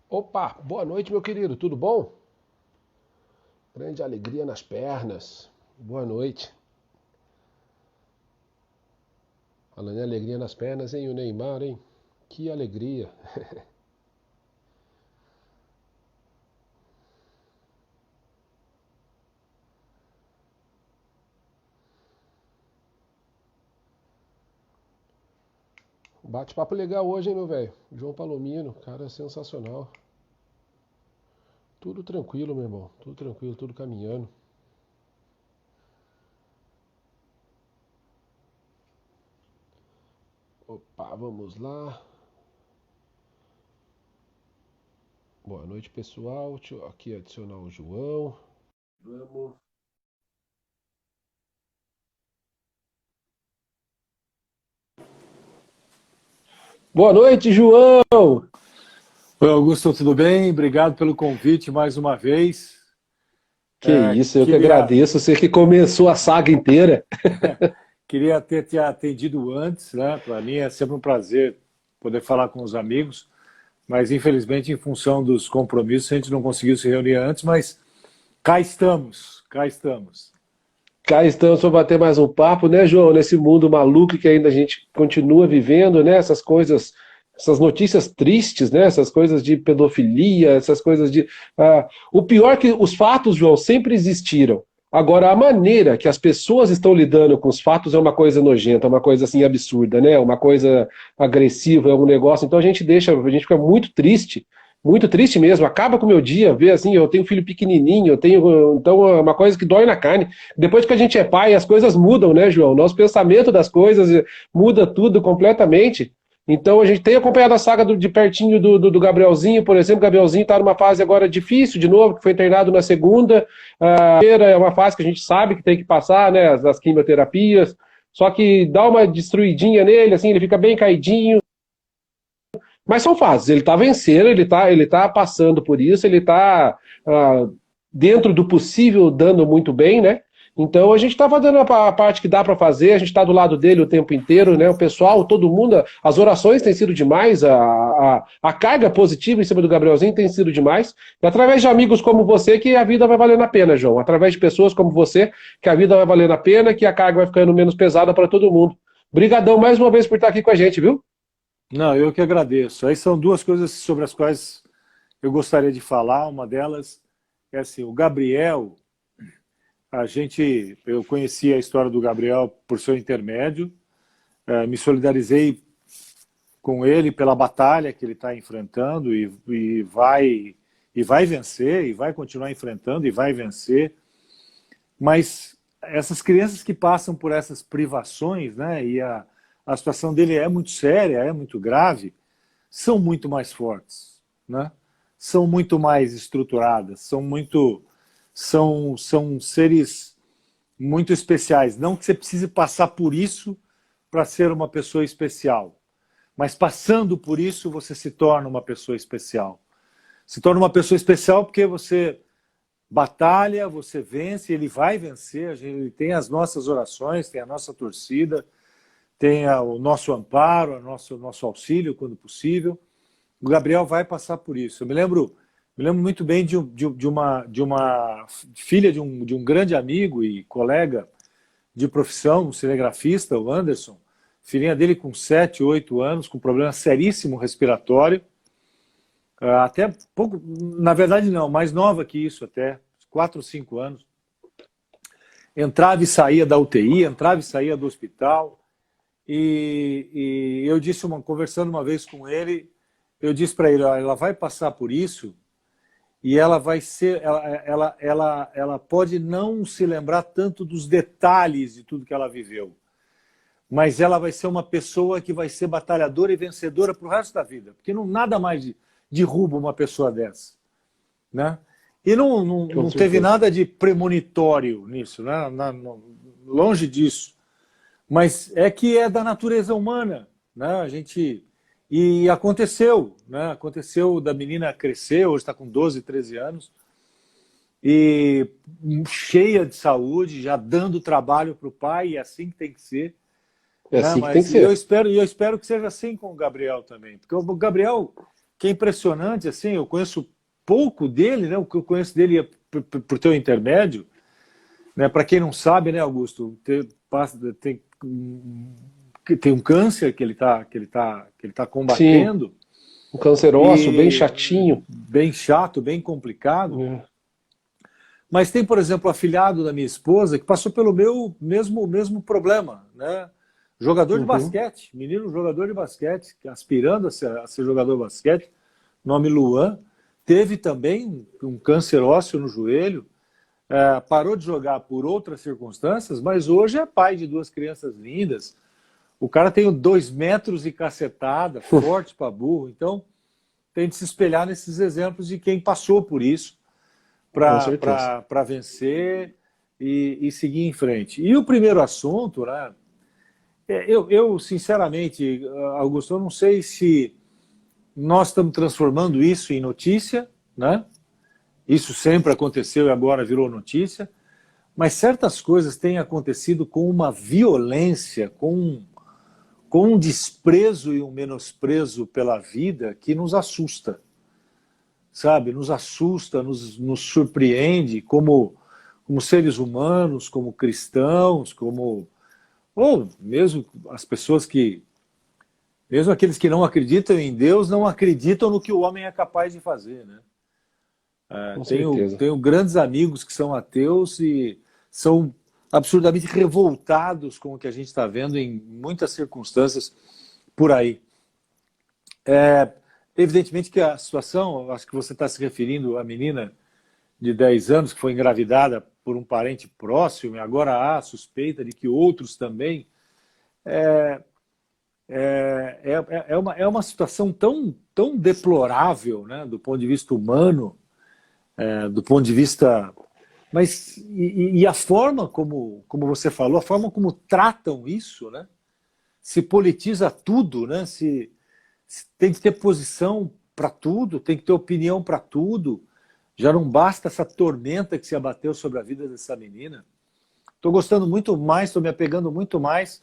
Opa, boa noite, meu querido, tudo bom? Grande alegria nas pernas. Boa noite. Falando em alegria nas pernas, hein, o Neymar, hein? Que alegria. Bate-papo legal hoje, hein, meu velho? João Palomino, cara sensacional. Tudo tranquilo, meu irmão. Tudo tranquilo, tudo caminhando. Opa, vamos lá. Boa noite, pessoal. Deixa eu aqui adicionar o João. Vamos. Boa noite, João! Oi, Augusto, tudo bem? Obrigado pelo convite mais uma vez. Que isso, eu que Queria, agradeço. Você que começou a saga inteira. queria ter te atendido antes, né? Para mim é sempre um prazer poder falar com os amigos, mas infelizmente, em função dos compromissos, a gente não conseguiu se reunir antes, mas cá estamos, cá estamos. Cá estamos para bater mais um papo, né, João? Nesse mundo maluco que ainda a gente continua vivendo, né? Essas coisas, essas notícias tristes, né? Essas coisas de pedofilia, essas coisas de. O pior é que os fatos, João, sempre existiram. Agora, a maneira que as pessoas estão lidando com os fatos é uma coisa nojenta, uma coisa assim absurda, né? Uma coisa agressiva, é um negócio. Então a gente fica muito triste mesmo. Acaba com o meu dia, ver assim, eu tenho um filho pequenininho, eu tenho, então é uma coisa que dói na carne. Depois que a gente é pai, as coisas mudam, né, João? Nosso pensamento das coisas muda tudo completamente. Então a gente tem acompanhado a saga de pertinho do Gabrielzinho, por exemplo. O Gabrielzinho está numa fase agora difícil, de novo, que foi internado na segunda. A primeira é uma fase que a gente sabe que tem que passar, né? As quimioterapias. Só que dá uma destruidinha nele, assim, ele fica bem caidinho. Mas são fases, ele está vencendo, ele tá passando por isso, ele está dentro do possível dando muito bem, né? Então a gente está fazendo a parte que dá para fazer, a gente está do lado dele o tempo inteiro, né? O pessoal, todo mundo, as orações têm sido demais, a carga positiva em cima do Gabrielzinho tem sido demais. E através de amigos como você que a vida vai valendo a pena, João. Através de pessoas como você que a vida vai valendo a pena, que a carga vai ficando menos pesada para todo mundo. Brigadão mais uma vez por estar aqui com a gente, viu? Não, eu que agradeço. Aí são duas coisas sobre as quais eu gostaria de falar. Uma delas é assim, o Gabriel, eu conheci a história do Gabriel por seu intermédio, me solidarizei com ele pela batalha que ele está enfrentando e vai vencer, e vai continuar enfrentando e vai vencer. Mas essas crianças que passam por essas privações, né, a situação dele é muito séria, é muito grave, são muito mais fortes, né? São muito mais estruturadas, são seres muito especiais. Não que você precise passar por isso para ser uma pessoa especial, mas passando por isso você se torna uma pessoa especial. Se torna uma pessoa especial porque você batalha, você vence, ele vai vencer, ele tem as nossas orações, tem a nossa torcida, tem o nosso amparo, o nosso auxílio quando possível. O Gabriel vai passar por isso. Me lembro muito bem de uma filha de um grande amigo e colega de profissão, um cinegrafista, o Anderson, filhinha dele com 7, 8 anos, com problema seríssimo respiratório, até pouco, na verdade não, mais nova que isso até, 4 ou 5 anos. Entrava e saía da UTI, entrava e saía do hospital, e eu disse, conversando uma vez com ele, eu disse para ele, ó, ela vai passar por isso e ela vai ser, ela pode não se lembrar tanto dos detalhes de tudo que ela viveu, mas ela vai ser uma pessoa que vai ser batalhadora e vencedora para o resto da vida, porque não, nada mais derruba uma pessoa dessa, né? E Com não teve certeza. nada de premonitório nisso, né? Longe disso. Mas é que é da natureza humana, né? A gente e aconteceu, né? Aconteceu da menina crescer, hoje está com 12, 13 anos e cheia de saúde, já dando trabalho para o pai, e é assim que tem que ser, É né? assim que tem que Mas ser. eu espero que seja assim com o Gabriel também, porque o Gabriel que é impressionante, assim, eu conheço pouco dele, né? O que eu conheço dele é por teu intermédio, né? Para quem não sabe, né, Augusto, tem um câncer que ele tá Sim, combatendo, um câncer ósseo bem e chatinho. bem chato, bem complicado. É. Mas tem, por exemplo, o afilhado da minha esposa que passou pelo meu mesmo problema, né? Jogador de Uhum. basquete, menino jogador de basquete, aspirando a ser jogador de basquete, nome Luan, teve também um câncer ósseo no joelho, parou de jogar por outras circunstâncias, mas hoje é pai de 2 crianças lindas. O cara tem 2 metros e cacetada, forte para burro, então tem de se espelhar nesses exemplos de quem passou por isso Com certeza. para vencer e seguir em frente. E o primeiro assunto, né? Eu, sinceramente, Augusto, eu não sei se nós estamos transformando isso em notícia, né? Isso sempre aconteceu e agora virou notícia, mas certas coisas têm acontecido com uma violência, com um desprezo e um menosprezo pela vida que nos assusta, sabe? Nos assusta, nos surpreende como seres humanos, como cristãos, ou mesmo as pessoas mesmo aqueles que não acreditam em Deus, não acreditam no que o homem é capaz de fazer, né? Com Tenho, certeza. tenho grandes amigos que são ateus e são absurdamente revoltados com o que a gente está vendo em muitas circunstâncias por aí. Evidentemente que a situação, acho que você está se referindo à menina de 10 anos que foi engravidada por um parente próximo e agora há suspeita de que outros também. É uma situação tão deplorável, né, do ponto de vista humano, do ponto de vista. Mas, e a forma como você falou, a forma como tratam isso, né? Se politiza tudo, né? Se tem que ter posição para tudo, tem que ter opinião para tudo. Já não basta essa tormenta que se abateu sobre a vida dessa menina. Estou gostando muito mais, estou me apegando muito mais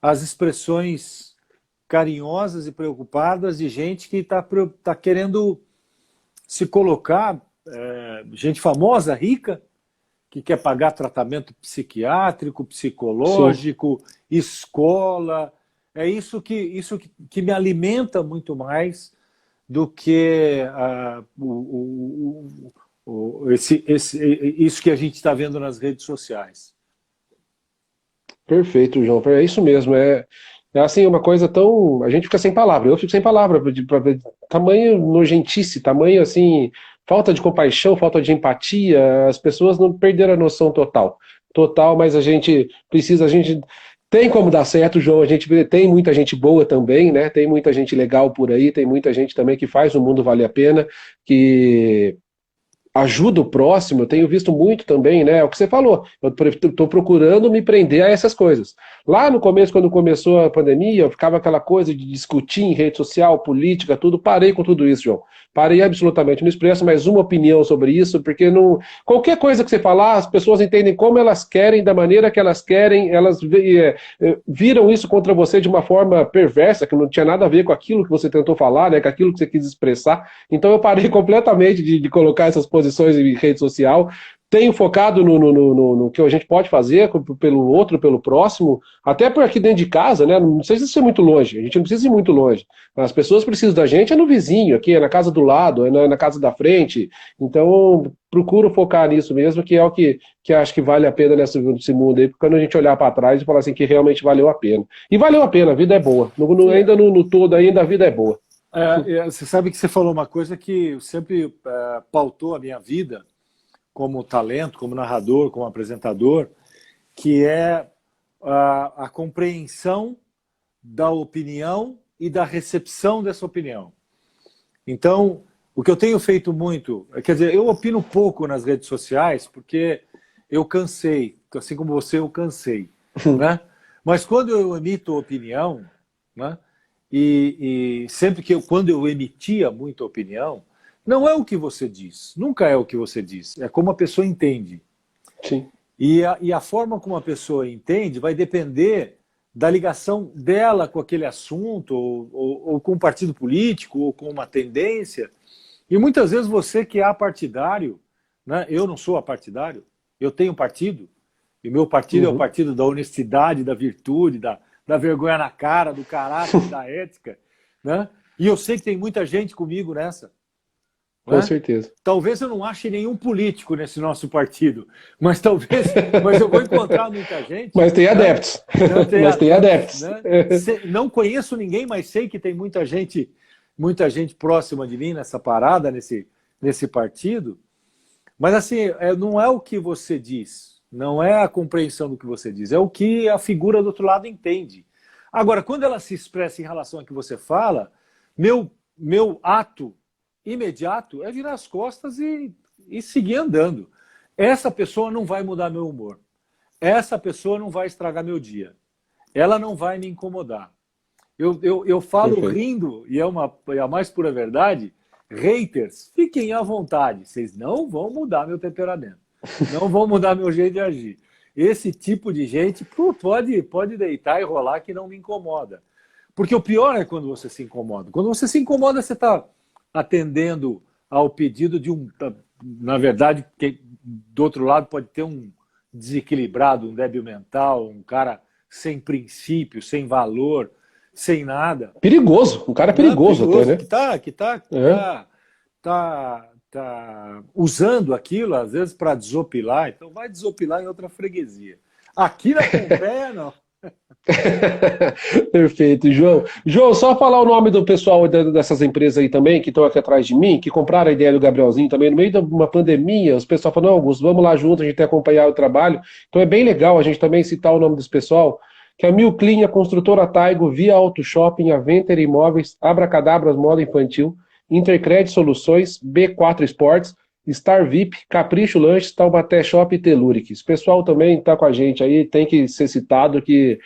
às expressões carinhosas e preocupadas de gente que tá querendo se colocar, gente famosa, rica, que quer pagar tratamento psiquiátrico, Sim, psicológico, escola. É isso que me alimenta muito mais do que isso que a gente está vendo nas redes sociais. perfeito, João. É isso mesmo. É assim, uma coisa tão. A gente fica sem palavra. Eu fico sem palavra pra ver tamanho nojentice, tamanho assim, falta de compaixão, falta de empatia. As pessoas não perderam a noção total. Total, mas a gente tem como dar certo, João. A gente tem muita gente boa também, né? Tem muita gente legal por aí, tem muita gente também que faz o mundo valer a pena, que ajuda o próximo. Eu tenho visto muito também, né? É o que você falou, eu estou procurando me prender a essas coisas. Lá no começo, quando começou a pandemia, eu ficava aquela coisa de discutir em rede social, política, tudo. Parei com tudo isso, João. Parei absolutamente. Não expresso mais uma opinião sobre isso, porque não. Qualquer coisa que você falar, as pessoas entendem como elas querem, da maneira que elas querem, elas viram isso contra você de uma forma perversa, que não tinha nada a ver com aquilo que você tentou falar, né? Com aquilo que você quis expressar. Então eu parei completamente de colocar essas posições em rede social. Tenho focado no que a gente pode fazer pelo outro, pelo próximo, até por aqui dentro de casa, né? Não sei se isso é muito longe, a gente não precisa ir muito longe. As pessoas precisam da gente, é no vizinho, aqui, é na casa do lado, é na casa da frente. Então, procuro focar nisso mesmo, que é o que acho que vale a pena nesse mundo aí, quando a gente olhar para trás e falar assim que realmente valeu a pena. E valeu a pena, a vida é boa. Ainda no todo, ainda a vida é boa. Você sabe que você falou uma coisa que sempre pautou a minha vida como talento, como narrador, como apresentador, que é a compreensão da opinião e da recepção dessa opinião. Então, o que eu tenho feito muito, quer dizer, eu opino pouco nas redes sociais, porque eu cansei, assim como você, eu cansei, né? Mas quando eu emito opinião, né? E sempre quando eu emitia muita opinião, não é o que você diz, nunca é o que você diz, é como a pessoa entende. Sim. E a forma como a pessoa entende vai depender da ligação dela com aquele assunto, ou com um partido político, ou com uma tendência. E muitas vezes você que é apartidário, né? Eu não sou apartidário, eu tenho partido, e meu partido é o partido da honestidade, da virtude, da vergonha na cara, do caráter, da ética, né? E eu sei que tem muita gente comigo nessa. Com certeza. Talvez eu não ache nenhum político nesse nosso partido, mas mas eu vou encontrar muita gente. Mas tem adeptos. Tem adeptos. Né? Não conheço ninguém, mas sei que tem muita gente próxima de mim nessa parada, nesse partido. Mas assim, não é o que você diz, não é a compreensão do que você diz, é o que a figura do outro lado entende. Agora, quando ela se expressa em relação ao que você fala, meu ato imediato é virar as costas e seguir andando. Essa pessoa não vai mudar meu humor. Essa pessoa não vai estragar meu dia. Ela não vai me incomodar. Eu falo Perfeito. rindo, e é a mais pura verdade, haters, fiquem à vontade. Vocês não vão mudar meu temperamento. Não vão mudar meu jeito de agir. Esse tipo de gente pode deitar e rolar que não me incomoda. Porque o pior é quando você se incomoda. Quando você se incomoda, você está atendendo ao pedido de na verdade, que do outro lado pode ter um desequilibrado, um débil mental, um cara sem princípio, sem valor, sem nada. Perigoso, um cara perigoso até, né? Que tá usando aquilo, às vezes, para desopilar. Então vai desopilar em outra freguesia. Aqui na Pompeia, não. Perfeito, João. João, só falar o nome do pessoal dessas empresas aí também, que estão aqui atrás de mim, que compraram a ideia do Gabrielzinho também, no meio de uma pandemia, os pessoal falaram, não, Augusto, vamos lá junto, a gente tem que acompanhar o trabalho. Então é bem legal a gente também citar o nome desse pessoal, que é a Milclean, a Construtora Taigo, Via Auto Shopping, a Venter Imóveis, Abracadabras Moda Infantil, Intercred Soluções, B4 Esportes, Star VIP, Capricho Lanches, Taubaté Shop e Teluric. Esse pessoal também está com a gente aí, tem que ser citado que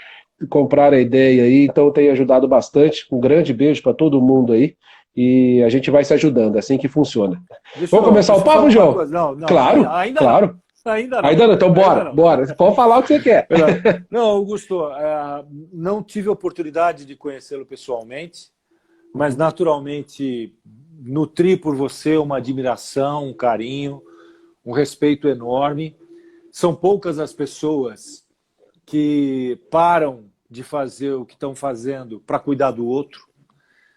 compraram a ideia aí, então tem ajudado bastante. Um grande beijo para todo mundo aí. E a gente vai se ajudando, é assim que funciona. Vamos começar o papo, João? Não, claro, ainda claro. Não. Ainda não, então bora. Você pode falar o que você quer. Não, Augusto, não tive a oportunidade de conhecê-lo pessoalmente, mas naturalmente nutri por você uma admiração, um carinho, um respeito enorme. São poucas as pessoas que param de fazer o que estão fazendo para cuidar do outro.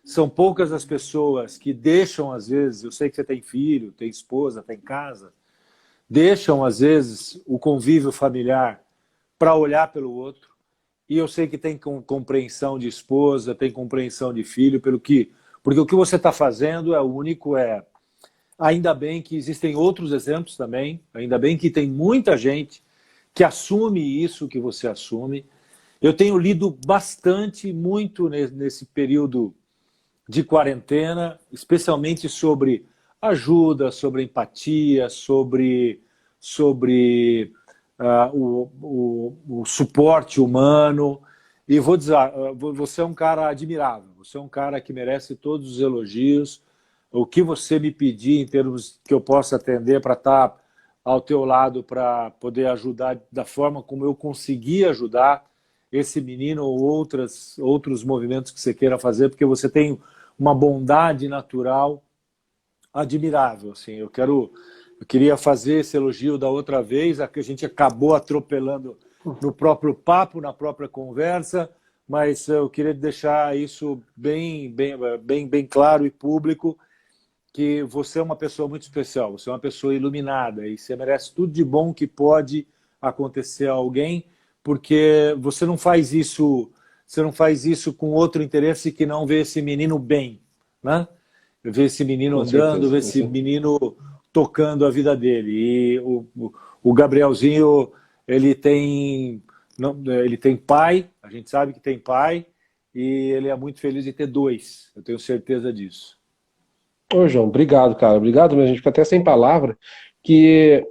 São poucas as pessoas que deixam, às vezes, eu sei que você tem filho, tem esposa, tem casa, deixam, às vezes, o convívio familiar para olhar pelo outro. E eu sei que tem compreensão de esposa, tem compreensão de filho, porque o que você está fazendo é único, ainda bem que existem outros exemplos também, ainda bem que tem muita gente que assume isso que você assume. Eu tenho lido muito nesse período de quarentena, especialmente sobre ajuda, sobre empatia, sobre o suporte humano. E vou dizer, você é um cara admirável, você é um cara que merece todos os elogios. O que você me pedir em termos que eu possa atender para estar ao teu lado, para poder ajudar da forma como eu consegui ajudar esse menino ou outros movimentos que você queira fazer, porque você tem uma bondade natural admirável. Assim. Eu queria fazer esse elogio da outra vez, a que a gente acabou atropelando no próprio papo, na própria conversa, mas eu queria deixar isso bem claro e público, que você é uma pessoa muito especial, você é uma pessoa iluminada e você merece tudo de bom que pode acontecer a alguém, porque você não faz isso com outro interesse que não ver esse menino bem, né? Ver esse menino andando, ver esse menino tocando a vida dele. E o Gabrielzinho, ele tem pai, a gente sabe que tem pai, e ele é muito feliz de ter dois, eu tenho certeza disso. Ô, João, obrigado, cara. Obrigado mesmo. A gente fica até sem palavra, que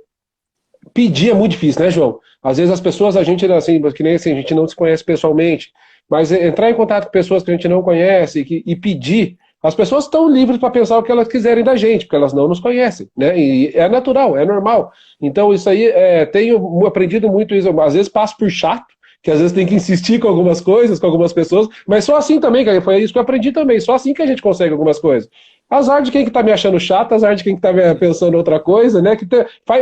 pedir é muito difícil, né, João? Às vezes as pessoas, a gente, assim, que nem assim, a gente não se conhece pessoalmente, mas entrar em contato com pessoas que a gente não conhece e pedir, as pessoas estão livres para pensar o que elas quiserem da gente, porque elas não nos conhecem, né? E é natural, é normal. Então, isso aí, tenho aprendido muito isso. Às vezes passo por chato, que às vezes tem que insistir com algumas coisas, com algumas pessoas, mas só assim também, cara, foi isso que eu aprendi também, só assim que a gente consegue algumas coisas. Azar de quem que tá me achando chato, azar de quem que tá pensando outra coisa, né?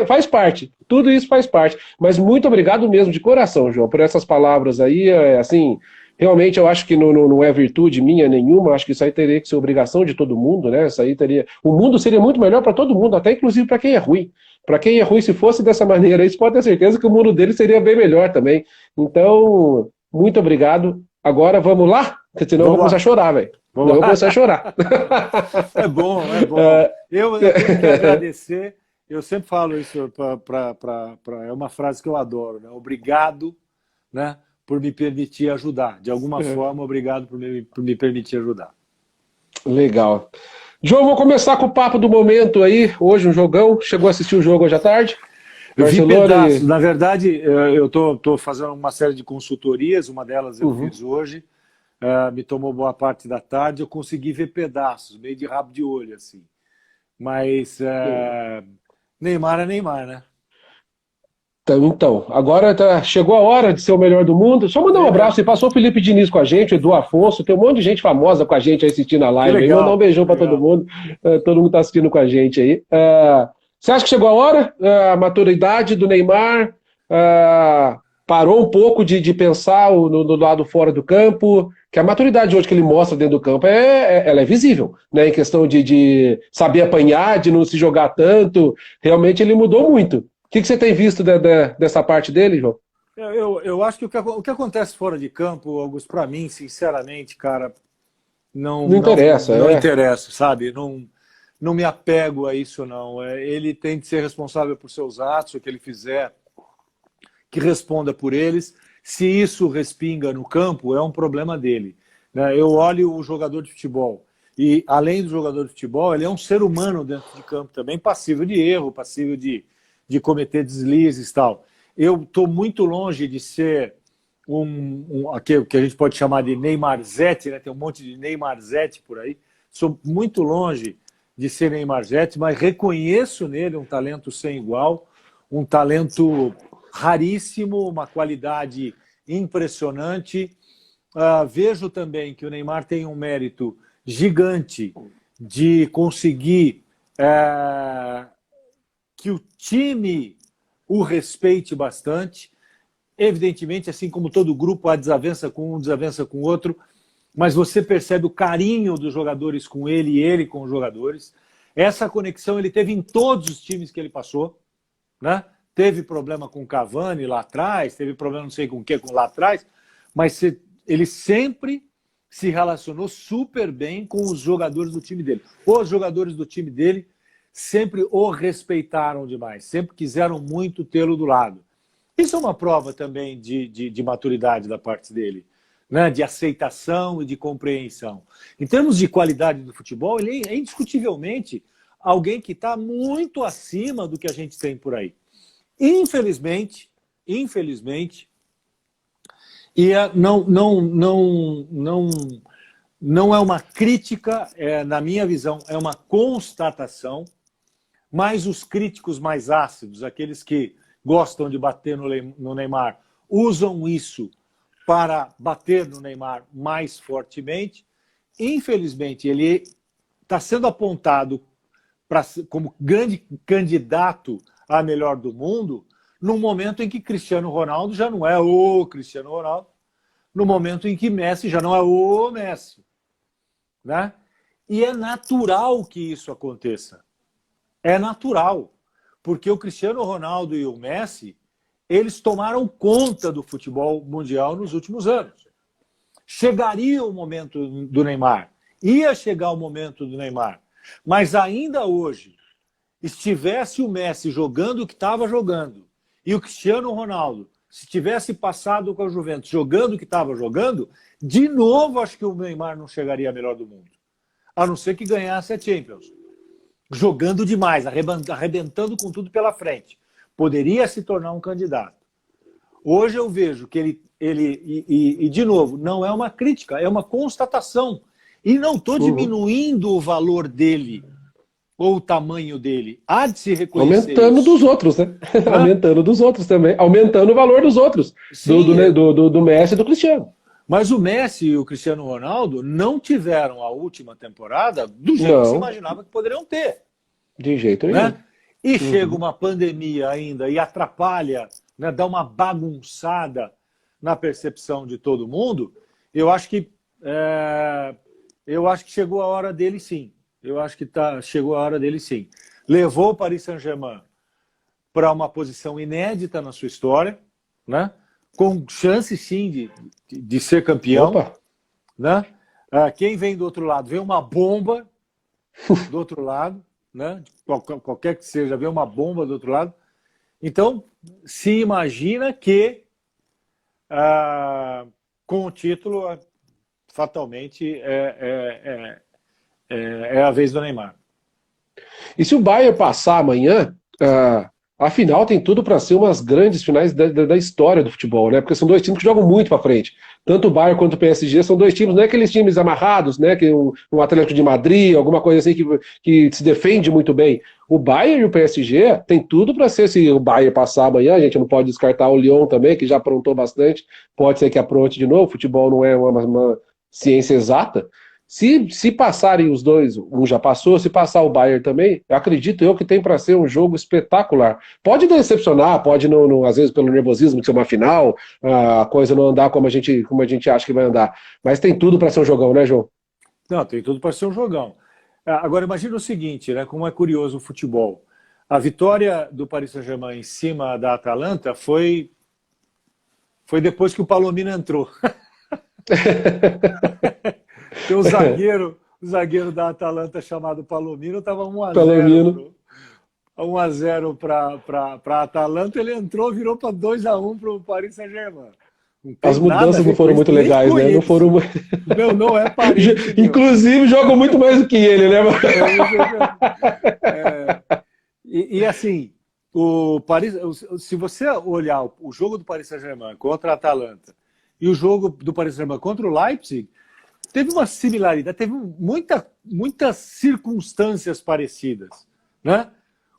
Faz parte, tudo isso faz parte. Mas muito obrigado mesmo, de coração, João, por essas palavras aí, assim, realmente eu acho que não é virtude minha nenhuma, acho que isso aí teria que ser obrigação de todo mundo, né? Isso aí teria. O mundo seria muito melhor para todo mundo, até inclusive para quem é ruim. Para quem é ruim, se fosse dessa maneira, isso pode ter certeza que o mundo dele seria bem melhor também. Então, muito obrigado. Agora vamos lá? Porque senão eu vou começar a chorar, velho. Eu vou começar a chorar. É bom, é bom. Eu tenho que agradecer, eu sempre falo isso, é uma frase que eu adoro, né? Obrigado, né, por me permitir ajudar. De alguma forma, obrigado por me permitir ajudar. Legal. João, vou começar com o papo do momento aí. Hoje um jogão. Chegou a assistir o jogo hoje à tarde? Eu vi pedaços. Na verdade, eu estou fazendo uma série de consultorias, uma delas eu fiz hoje. Me tomou boa parte da tarde, eu consegui ver pedaços, meio de rabo de olho, assim. Mas Neymar é Neymar, né? Então, agora chegou a hora de ser o melhor do mundo. Só mandar um abraço. E passou o Felipe Diniz com a gente, o Edu Afonso. Tem um monte de gente famosa com a gente aí assistindo a live. Legal, mandar um beijão para todo mundo. Todo mundo está assistindo com a gente aí. Você acha que chegou a hora? A maturidade do Neymar parou um pouco de pensar no lado fora do campo? Que a maturidade hoje que ele mostra dentro do campo ela é visível, né? Em questão de saber apanhar, de não se jogar tanto. Realmente ele mudou muito. O que você tem visto dessa parte dele, João? Eu acho que o que acontece fora de campo, Augusto, para mim, sinceramente, cara, não interessa. Não interessa, sabe? Não me apego a isso, não. Ele tem de ser responsável por seus atos, o que ele fizer, que responda por eles. Se isso respinga no campo, é um problema dele. Eu olho o jogador de futebol e, além do jogador de futebol, ele é um ser humano dentro de campo também, passível de erro, passível de cometer deslizes e tal. Eu estou muito longe de ser o que a gente pode chamar de Neymarzete, né? Tem um monte de Neymarzete por aí. Sou muito longe de ser Neymarzete, mas reconheço nele um talento sem igual, um talento raríssimo, uma qualidade impressionante. Vejo também que o Neymar tem um mérito gigante de conseguir que o time o respeite bastante. Evidentemente, assim como todo grupo, há desavença com um, desavença com o outro, mas você percebe o carinho dos jogadores com ele e ele com os jogadores. Essa conexão ele teve em todos os times que ele passou, né? Teve problema com o Cavani lá atrás, teve problema não sei com o que lá atrás, mas ele sempre se relacionou super bem com os jogadores do time dele. Os jogadores do time dele sempre o respeitaram demais, sempre quiseram muito tê-lo do lado. Isso é uma prova também de maturidade da parte dele, né? De aceitação e de compreensão. Em termos de qualidade do futebol, ele é indiscutivelmente alguém que está muito acima do que a gente tem por aí. Infelizmente, e não é uma crítica, na minha visão, é uma constatação, mas os críticos mais ácidos, aqueles que gostam de bater no Neymar, usam isso para bater no Neymar mais fortemente. Infelizmente, ele está sendo apontado como grande candidato a melhor do mundo, no momento em que Cristiano Ronaldo já não é o Cristiano Ronaldo, no momento em que Messi já não é o Messi, né? E é natural que isso aconteça. É natural, porque o Cristiano Ronaldo e o Messi, eles tomaram conta do futebol mundial nos últimos anos. Chegaria o momento do Neymar, ia chegar o momento do Neymar, mas ainda hoje, estivesse o Messi jogando o que estava jogando, e o Cristiano Ronaldo, se tivesse passado com a Juventus jogando o que estava jogando, de novo acho que o Neymar não chegaria a melhor do mundo. A não ser que ganhasse a Champions. Jogando demais, arrebentando com tudo pela frente. Poderia se tornar um candidato. Hoje eu vejo que ele de novo, não é uma crítica, é uma constatação. E não estou diminuindo o valor dele. ou o tamanho dele? Há de se reconhecer Aumentando isso. dos outros, né? Aumentando dos outros também. Aumentando o valor dos outros. Sim, Do Messi e do Cristiano. mas o Messi e o Cristiano Ronaldo não tiveram a última temporada do jeito que se Não, imaginava que poderiam ter. de jeito nenhum. Né? E chega Uhum. uma pandemia ainda e atrapalha, né, dá uma bagunçada na percepção de todo mundo, eu acho que chegou a hora dele sim. Eu acho que chegou a hora dele sim. Levou o Paris Saint-Germain para uma posição inédita na sua história, né? Com chance sim de ser campeão. Opa! Né? Quem vem do outro lado? Vem uma bomba do outro lado, né? Qualquer que seja, vem uma bomba do outro lado. Então, se imagina que com o título, fatalmente, é a vez do Neymar. E se o Bayern passar amanhã, a final tem tudo para ser umas grandes finais da história do futebol, né? Porque são dois times que jogam muito para frente. Tanto o Bayern quanto o PSG são dois times, não é aqueles times amarrados, né? Que um Atlético de Madrid, alguma coisa assim que se defende muito bem. O Bayern e o PSG tem tudo para ser, se o Bayern passar amanhã, a gente não pode descartar o Lyon também, que já aprontou bastante, pode ser que apronte de novo, futebol não é uma ciência exata. Se passarem os dois, um já passou, se passar o Bayern também, acredito eu que tem para ser um jogo espetacular. Pode decepcionar, pode não, às vezes pelo nervosismo de ser uma final, a coisa não andar como a gente acha que vai andar. Mas tem tudo para ser um jogão, né, João? Não, tem tudo para ser um jogão. Agora, imagina o seguinte, né, como é curioso o futebol. A vitória do Paris Saint-Germain em cima da Atalanta foi depois que o Palomino entrou. Tem o zagueiro da Atalanta chamado Palomino, estava 1-0. 1-0 para a Atalanta, ele entrou, virou para 2-1 para o Paris Saint-Germain. As mudanças não foram muito legais, né? Não foram. Não é parente. Inclusive, jogam muito mais do que ele, né? E assim, o Paris, se você olhar o jogo do Paris Saint-Germain contra a Atalanta e o jogo do Paris Saint-Germain contra o Leipzig, teve uma similaridade, teve muitas circunstâncias parecidas, né?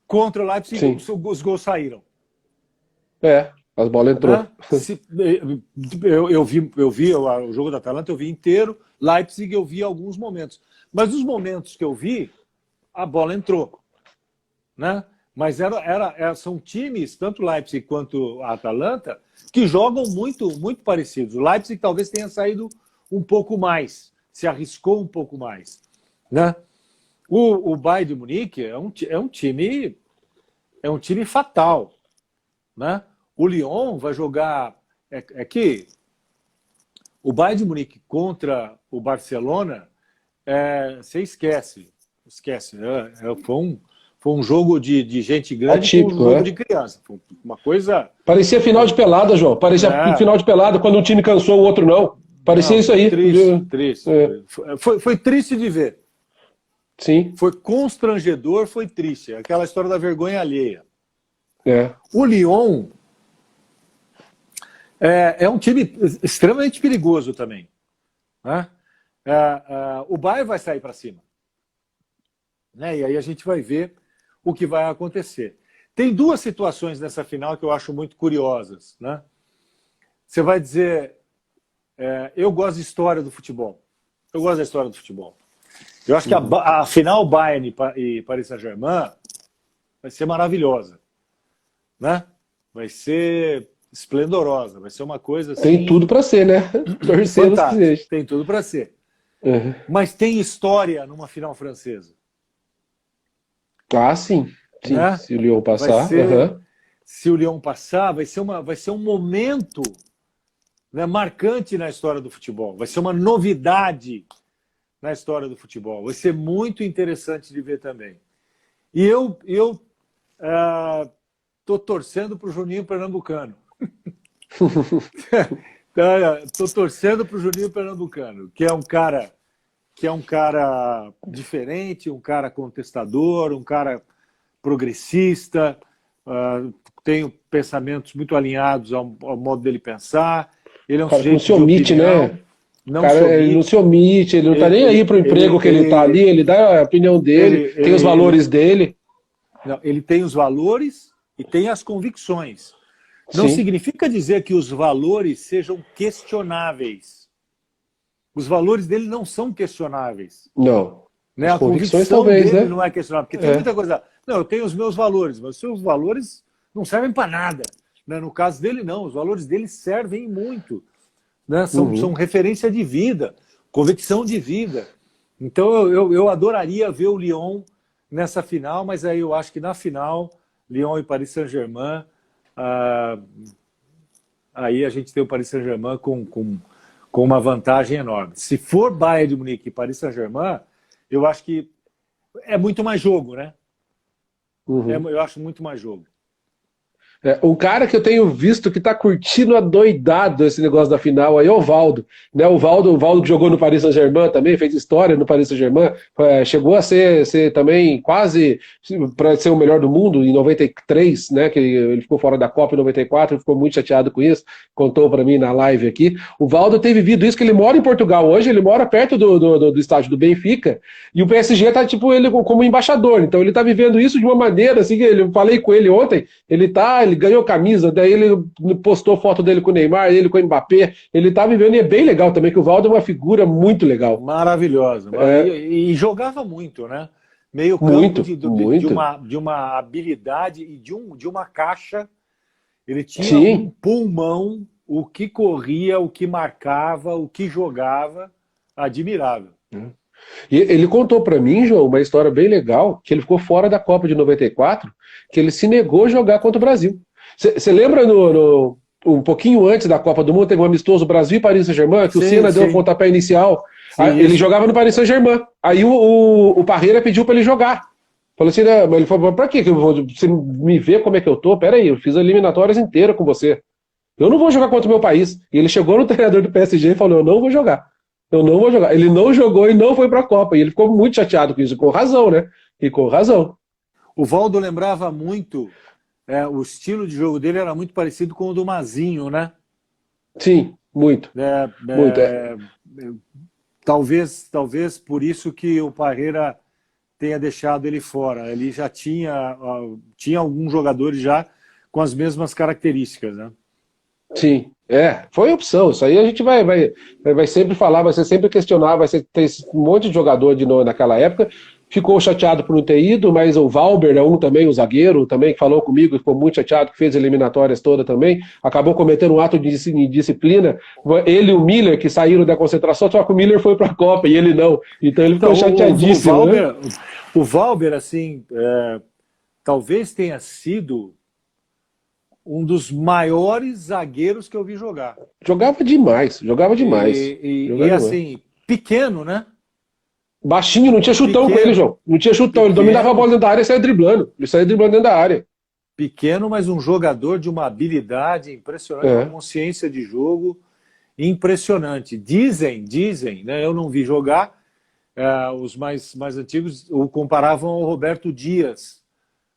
Contra o Leipzig, os gols saíram. As bolas entrou. Né? Eu vi o jogo da Atalanta, eu vi inteiro. Leipzig eu vi alguns momentos. Mas os momentos que eu vi, a bola entrou. Né? Mas são times, tanto Leipzig quanto a Atalanta, que jogam muito, muito parecidos. O Leipzig talvez tenha saído um pouco mais, se arriscou um pouco mais. Né? O Bayern de Munique é um time fatal. Né? O Lyon vai jogar... que o Bayern de Munique contra o Barcelona, você esquece. Foi um jogo de gente grande, atípico, com um jogo de criança. Foi uma coisa... Parecia final de pelada, João. Parecia final de pelada, quando um time cansou, o outro não. Parecia isso aí. Triste. Foi triste de ver. Sim. Foi constrangedor, foi triste. Aquela história da vergonha alheia. O Lyon é um time extremamente perigoso também. Né? O Bayern vai sair para cima. Né? E aí a gente vai ver o que vai acontecer. Tem duas situações nessa final que eu acho muito curiosas. Né? Você vai dizer... eu gosto de história do futebol. Eu gosto da história do futebol. Eu acho que a final Bayern e Paris Saint-Germain vai ser maravilhosa. Né? Vai ser esplendorosa. Vai ser uma coisa assim... Tem tudo para ser, né? Fantástico. Tem tudo para ser. Uhum. Mas tem história numa final francesa. Sim. Né? Se o Lyon passar. Se o Lyon passar, vai ser um momento, né, marcante na história do futebol. Vai ser uma novidade na história do futebol. Vai ser muito interessante de ver também. E eu tô torcendo para o Juninho Pernambucano. Tô torcendo para o Juninho Pernambucano, que é um cara diferente, um cara contestador, um cara progressista, tem pensamentos muito alinhados ao modo dele pensar. Ele é um sujeito não se omite, de opinião, né? não se Cara, ele não omite. se omite, ele não tá nem aí pro emprego que ele tá ali, ele dá a opinião dele, tem os valores dele. Não, ele tem os valores e tem as convicções. Não Sim. significa dizer que os valores sejam questionáveis. Os valores dele não são questionáveis. Não. Né? As A convicções convicção talvez, dele né? não é questionável. Porque tem muita coisa. Não, eu tenho os meus valores, mas os seus valores não servem para nada. Né? No caso dele, não. Os valores dele servem muito. Né? São referência de vida, convicção de vida. Então eu adoraria ver o Lyon nessa final, mas aí eu acho que na final, Lyon e Paris Saint-Germain, aí a gente tem o Paris Saint-Germain com uma vantagem enorme. Se for Bayern de Munique e Paris Saint-Germain, eu acho que é muito mais jogo, né? Eu acho muito mais jogo. Um cara que eu tenho visto que tá curtindo adoidado esse negócio da final aí é o Valdo. Né? O Valdo que jogou no Paris Saint-Germain também, fez história no Paris Saint-Germain, chegou a ser também quase para ser o melhor do mundo em 93, né? Que ele ficou fora da Copa em 94, ficou muito chateado com isso, contou para mim na live aqui. O Valdo tem vivido isso, que ele mora em Portugal hoje, ele mora perto do estádio do Benfica, e o PSG tá tipo ele como embaixador, então ele tá vivendo isso de uma maneira assim, que eu falei com ele ontem, ele ganhou camisa, daí ele postou foto dele com o Neymar, ele com o Mbappé, ele tá vivendo, e é bem legal também, que o Valdo é uma figura muito legal. Maravilhosa. E jogava muito, né? Meio campo muito. De uma habilidade e de uma caixa. Ele tinha Sim. um pulmão, o que corria, o que marcava, o que jogava, admirável. E ele contou para mim, João, uma história bem legal, que ele ficou fora da Copa de 94, que ele se negou a jogar contra o Brasil. Você lembra um pouquinho antes da Copa do Mundo, teve um amistoso Brasil e Paris Saint-Germain, que o Senna deu o pontapé inicial. Ele jogava no Paris Saint-Germain. Aí o Parreira pediu para ele jogar. Falou assim, né, ele falou, pra quê? Você me vê como é que eu tô? Pera aí, eu fiz eliminatórias inteiras com você. Eu não vou jogar contra o meu país. E ele chegou no treinador do PSG e falou, eu não vou jogar. Eu não vou jogar. Ele não jogou e não foi para a Copa. E ele ficou muito chateado com isso, com razão, né? E com razão. O Valdo lembrava muito, o estilo de jogo dele era muito parecido com o do Mazinho, né? Sim, muito. Muito. Talvez por isso que o Parreira tenha deixado ele fora. Ele já tinha alguns jogadores já com as mesmas características, né? Sim, foi opção. Isso aí a gente vai sempre falar, vai ser sempre questionar, ter um monte de jogador de novo naquela época. Ficou chateado por não ter ido, mas o Valber é também, o zagueiro também, que falou comigo, ficou muito chateado, que fez eliminatórias todas também, acabou cometendo um ato de indisciplina. Ele e o Miller, que saíram da concentração, só que o Miller foi para a Copa e ele não. Então ele ficou chateadíssimo. O Valber, assim, talvez tenha sido um dos maiores zagueiros que eu vi jogar. Jogava demais. E assim, pequeno, né? Baixinho, não tinha chutão com ele, João. Não tinha chutão, ele dominava a bola dentro da área e saía driblando. Ele saía driblando dentro da área. Pequeno, mas um jogador de uma habilidade impressionante, uma consciência de jogo impressionante. Dizem, né? Eu não vi jogar, os mais antigos o comparavam ao Roberto Dias,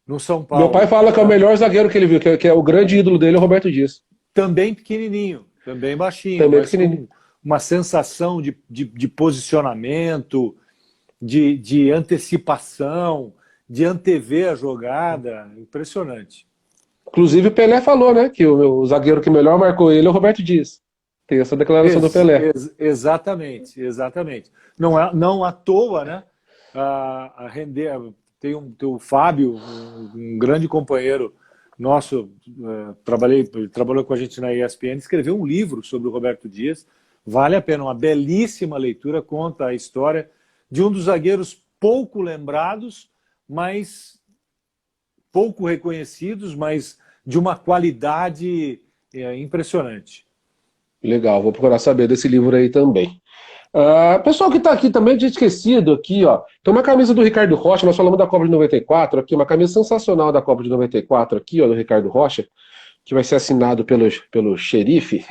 no São Paulo. Meu pai fala que é o melhor zagueiro que ele viu, que é o grande ídolo dele, é o Roberto Dias. Também pequenininho, também baixinho, também mas com uma sensação de posicionamento, de antecipação, de antever a jogada, impressionante. Inclusive o Pelé falou, né, que o zagueiro que melhor marcou ele é o Roberto Dias. Tem essa declaração do Pelé. Exatamente. Não à toa, né, a render... Tem o Fábio, um grande companheiro nosso, trabalhou com a gente na ESPN, escreveu um livro sobre o Roberto Dias. Vale a pena, uma belíssima leitura, conta a história de um dos zagueiros pouco lembrados, mas pouco reconhecidos, mas de uma qualidade impressionante. Legal, vou procurar saber desse livro aí também. Pessoal que está aqui também, tinha esquecido aqui, ó. Tem uma camisa do Ricardo Rocha, nós falamos da Copa de 94, aqui, uma camisa sensacional da Copa de 94 aqui, ó, do Ricardo Rocha, que vai ser assinado pelo xerife.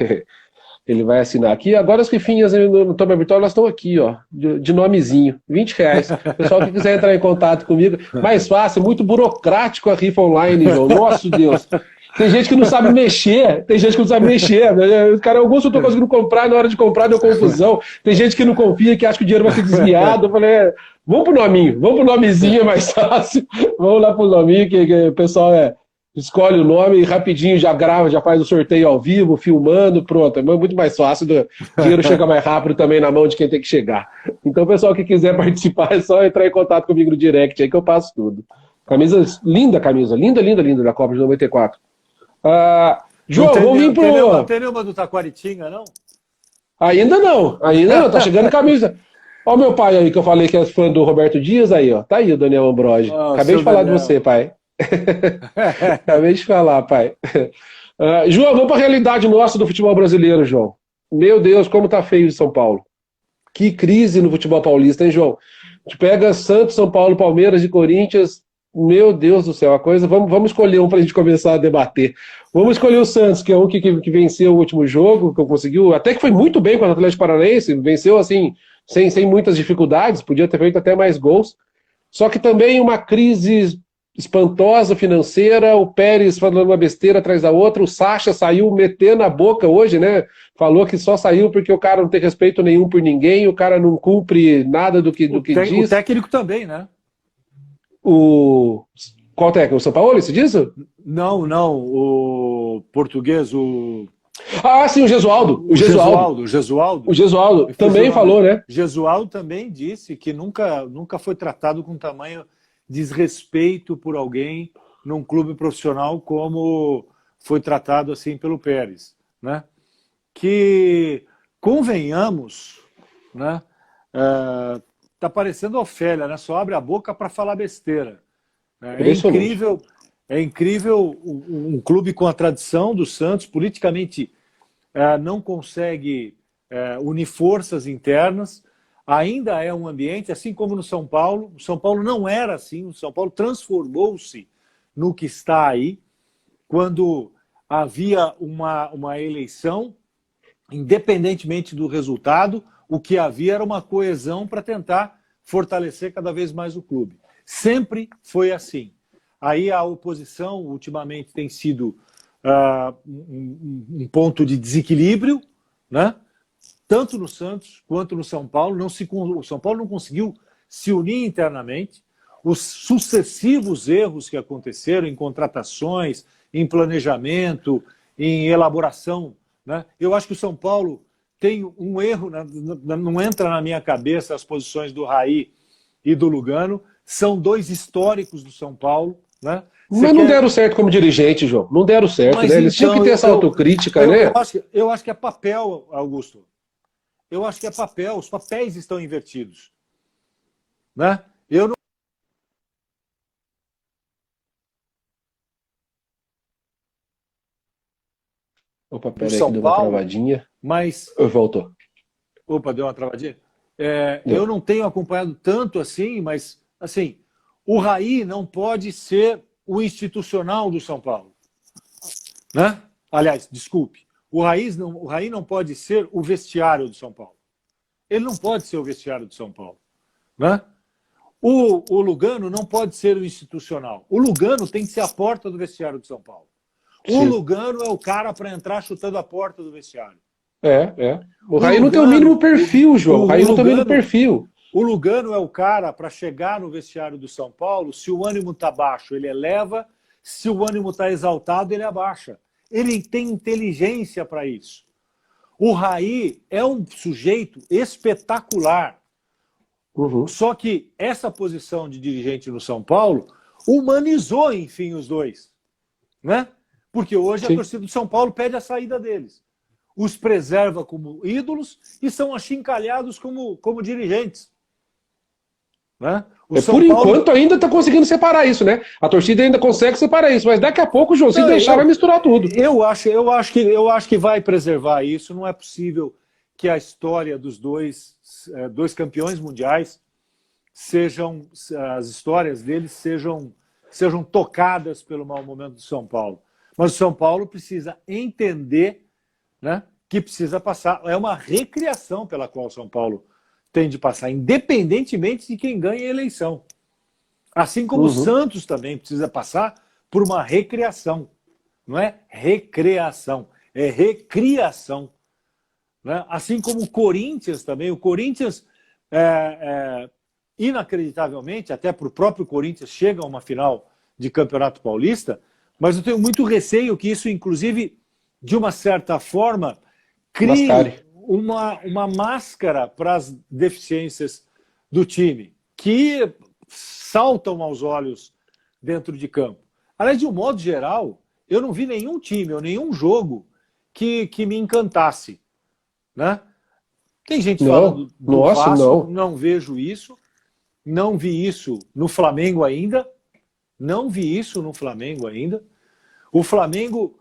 Ele vai assinar aqui. Agora as rifinhas no Toma Virtual, elas estão aqui, ó, de nomezinho, R$20. Pessoal que quiser entrar em contato comigo, mais fácil, muito burocrático a rifa online, João. Nossa Deus. Tem gente que não sabe mexer, tem gente que não sabe mexer. O cara, Augusto, eu tô conseguindo comprar, na hora de comprar deu confusão. Tem gente que não confia, que acha que o dinheiro vai ser desviado. Eu falei, vamos pro nominho, vamos pro nomezinho, é mais fácil. Vamos lá pro nominho, que o pessoal escolhe o nome e rapidinho já grava, já faz o sorteio ao vivo, filmando, pronto. É muito mais fácil, o dinheiro chega mais rápido também na mão de quem tem que chegar. Então, o pessoal que quiser participar, é só entrar em contato comigo no direct aí que eu passo tudo. Camisa, linda, linda, linda, linda da Copa de 94. João, vamos vir pro... Não tem nenhuma do Taquaritinga, não? Ainda não, tá chegando camisa. Ó o meu pai aí, que eu falei que é fã do Roberto Dias, aí, ó. Tá aí o Daniel Ambrogi. Acabei de falar Daniel. De você, pai. Acabei de falar, pai. João, vamos pra realidade nossa do futebol brasileiro, João. Meu Deus, como tá feio de São Paulo. Que crise no futebol paulista, hein, João? A gente pega Santos, São Paulo, Palmeiras e Corinthians. Meu Deus do céu, a coisa... Vamos escolher um pra gente começar a debater. Vamos escolher o Santos, que é um que venceu o último jogo, que conseguiu... Até que foi muito bem contra o Atlético Paranaense, venceu, assim, sem muitas dificuldades, podia ter feito até mais gols. Só que também uma crise espantosa financeira, o Pérez falando uma besteira atrás da outra, o Sacha saiu metendo a boca hoje, né? Falou que só saiu porque o cara não tem respeito nenhum por ninguém, o cara não cumpre nada do que diz. O técnico também, né? Qual técnico? O São Paulo, você diz? Não, o português, sim, o Gesualdo. O Gesualdo também falou, né? Gesualdo também disse que nunca foi tratado com tamanho desrespeito por alguém num clube profissional como foi tratado assim pelo Pérez, né? Que, convenhamos, né? Tá parecendo Ofélia, né? Só abre a boca para falar besteira. É incrível um clube com a tradição do Santos, politicamente não consegue unir forças internas, ainda é um ambiente, assim como no São Paulo. O São Paulo não era assim, o São Paulo transformou-se no que está aí, quando havia uma eleição, independentemente do resultado, o que havia era uma coesão para tentar fortalecer cada vez mais o clube. Sempre foi assim. Aí a oposição, ultimamente, tem sido um ponto de desequilíbrio, né? Tanto no Santos quanto no São Paulo. O São Paulo não conseguiu se unir internamente. Os sucessivos erros que aconteceram em contratações, em planejamento, em elaboração, né? Eu acho que o São Paulo tem um erro, não entra na minha cabeça as posições do Raí e do Lugano, são dois históricos do São Paulo, né? Mas não deram certo como dirigente, João. Não deram certo, né? Eles tinham que ter essa autocrítica, né? Eu acho que é papel, Augusto. Eu acho que é papel. Os papéis estão invertidos, né? Eu não... Opa, peraí que deu uma travadinha. Mas... Voltou. Opa, deu uma travadinha? Eu não tenho acompanhado tanto assim, mas, assim, o Raí não pode ser o institucional do São Paulo, né? Aliás, desculpe, o Raí não pode ser o vestiário do São Paulo. Ele não pode ser o vestiário do São Paulo, né? O Lugano não pode ser o institucional. O Lugano tem que ser a porta do vestiário do São Paulo. O Sim. Lugano é o cara para entrar chutando a porta do vestiário. O Raí não tem o mínimo perfil, João. O Raí não tem o mínimo perfil. O Lugano é o cara para chegar no vestiário do São Paulo, se o ânimo está baixo, ele eleva, se o ânimo está exaltado, ele abaixa. Ele tem inteligência para isso. O Raí é um sujeito espetacular. Uhum. Só que essa posição de dirigente no São Paulo humanizou, enfim, os dois, né? Porque hoje Sim. A torcida do São Paulo pede a saída deles. Os preserva como ídolos e são achincalhados como dirigentes. Né? Por enquanto ainda está conseguindo separar isso, né? A torcida ainda consegue separar isso, mas daqui a pouco o João, se deixar, vai misturar tudo. Eu acho que vai preservar isso. Não é possível que a história dos dois campeões mundiais as histórias deles sejam tocadas pelo mau momento do São Paulo. Mas o São Paulo precisa entender, né, que precisa passar. É uma recriação pela qual o São Paulo tem de passar, independentemente de quem ganha a eleição. Assim como o Santos também precisa passar por uma recriação. não é recreação, é recriação. Né? Assim como o Corinthians também, o Corinthians, inacreditavelmente, até para o próprio Corinthians, chega a uma final de Campeonato Paulista, mas eu tenho muito receio que isso, inclusive, de uma certa forma, crie uma máscara para as deficiências do time, que saltam aos olhos dentro de campo. Aliás, de um modo geral, eu não vi nenhum time ou nenhum jogo que me encantasse. Né? Tem gente falando do Vasco, não vejo isso, não vi isso no Flamengo ainda, O Flamengo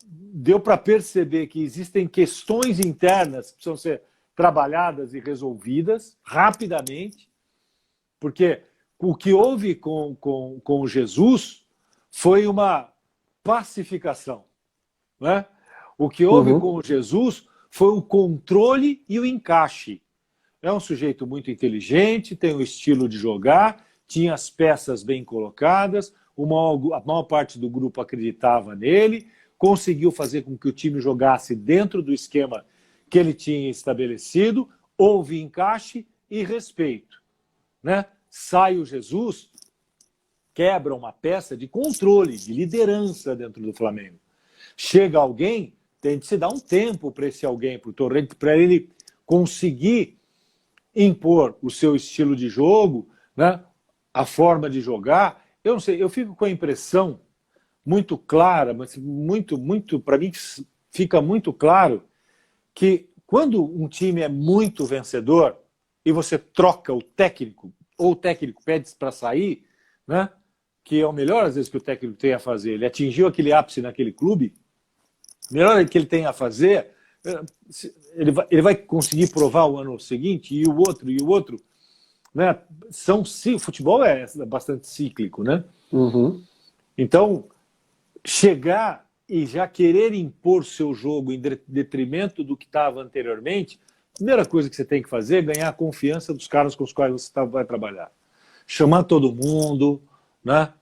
deu para perceber que existem questões internas que precisam ser trabalhadas e resolvidas rapidamente, porque o que houve com Jesus foi uma pacificação, né? O que houve com Jesus foi o controle e o encaixe. É um sujeito muito inteligente, tem um estilo de jogar, tinha as peças bem colocadas, a maior parte do grupo acreditava nele, conseguiu fazer com que o time jogasse dentro do esquema que ele tinha estabelecido, houve encaixe e respeito. Né? Sai o Jesus, quebra uma peça de controle, de liderança dentro do Flamengo. Chega alguém, tem de se dar um tempo para esse alguém, para o Torrente, para ele conseguir impor o seu estilo de jogo, né? A forma de jogar. Eu não sei, eu fico com a impressão muito clara, mas muito, para mim fica muito claro que quando um time é muito vencedor e você troca o técnico, ou o técnico pede para sair, né? Que é o melhor às vezes que o técnico tem a fazer, ele atingiu aquele ápice naquele clube, o melhor que ele tem a fazer, ele vai conseguir provar o ano seguinte, e o outro, né? O futebol é bastante cíclico, né? Então, chegar e já querer impor seu jogo em detrimento do que estava anteriormente, a primeira coisa que você tem que fazer é ganhar a confiança dos caras com os quais você vai trabalhar. Chamar todo mundo, né?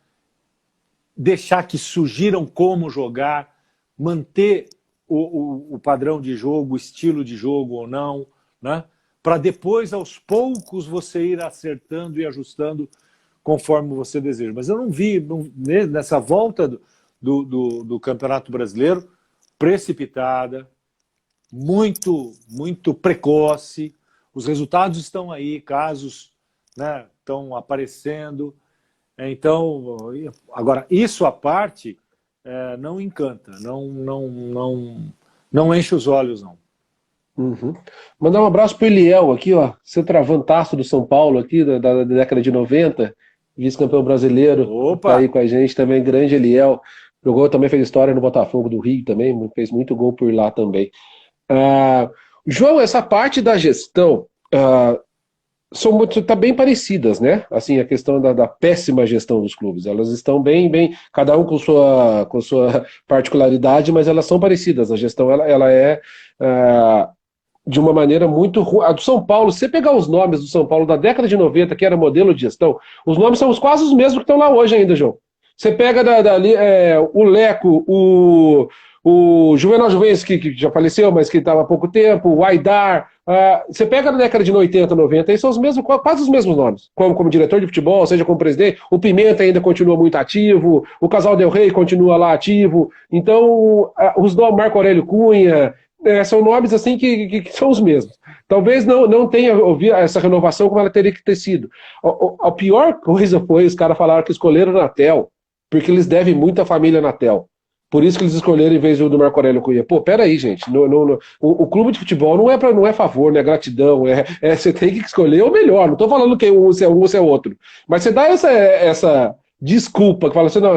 Deixar que sugiram como jogar, manter o padrão de jogo, o estilo de jogo ou não, né? Para depois, aos poucos, você ir acertando e ajustando conforme você deseja. Mas eu não vi, nessa volta do Campeonato Brasileiro, precipitada, muito precoce. Os resultados estão aí, casos, né, estão aparecendo. Então, agora, isso à parte, não encanta, não enche os olhos, não. Mandar um abraço pro Eliel aqui, ó, centroavantaço do São Paulo aqui, da década de 90, vice-campeão brasileiro. Opa! Tá aí com a gente também, grande Eliel. Jogou, também fez história no Botafogo do Rio também, fez muito gol por lá também. João, essa parte da gestão tá bem parecidas, né? Assim, a questão da péssima gestão dos clubes. Elas estão bem, cada um com sua particularidade, mas elas são parecidas. A gestão ela é de uma maneira muito ruim. A do São Paulo, se você pegar os nomes do São Paulo da década de 90, que era modelo de gestão, os nomes são quase os mesmos que estão lá hoje ainda, João. Você pega o Leco, o Juvenal Juventus, que já faleceu, mas que estava há pouco tempo, o Aidar. Você pega na década de 80, 90, e são quase os mesmos nomes. Como diretor de futebol, seja como presidente. O Pimenta ainda continua muito ativo, o Casal Del Rey continua lá ativo. Então, os nomes Marco Aurélio Cunha, são nomes assim que são os mesmos. Talvez não tenha ouvido essa renovação como ela teria que ter sido. A pior coisa foi os caras falaram que escolheram a Natel, porque eles devem muito à família Natel. Por isso que eles escolheram em vez do Marco Aurélio Cunha. Pô, peraí, gente. O clube de futebol não é favor, não é gratidão. Você tem que escolher o melhor. Não estou falando que um é outro. Mas você dá essa desculpa, que fala assim, não,